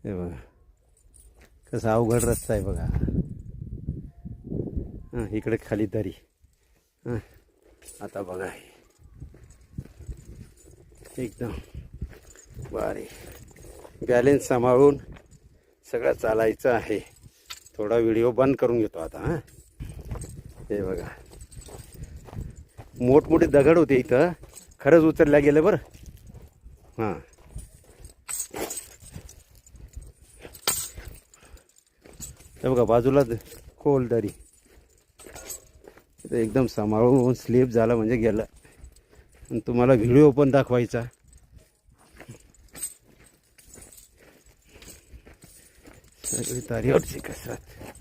हे बघा कसा अवघड रस्ता आहे बघा. हां इकडे खाली दरी. हां आता बघा हे एकदम भारी. बॅलेन्स सांभाळून सगळं चालायचं आहे. थोडा व्हिडिओ बंद करून घेतो आता. हां हे बघा मोठमोठे दगड होते इथं, खरंच उचलल्या गेलं बरं. हां हे बघा बाजूला खोल दरी. एकदम सांभाळून स्लिप झालं म्हणजे गेलं. आणि तुम्हाला व्हिडिओ पण दाखवायचा. सगळी तारीवरची कसरत.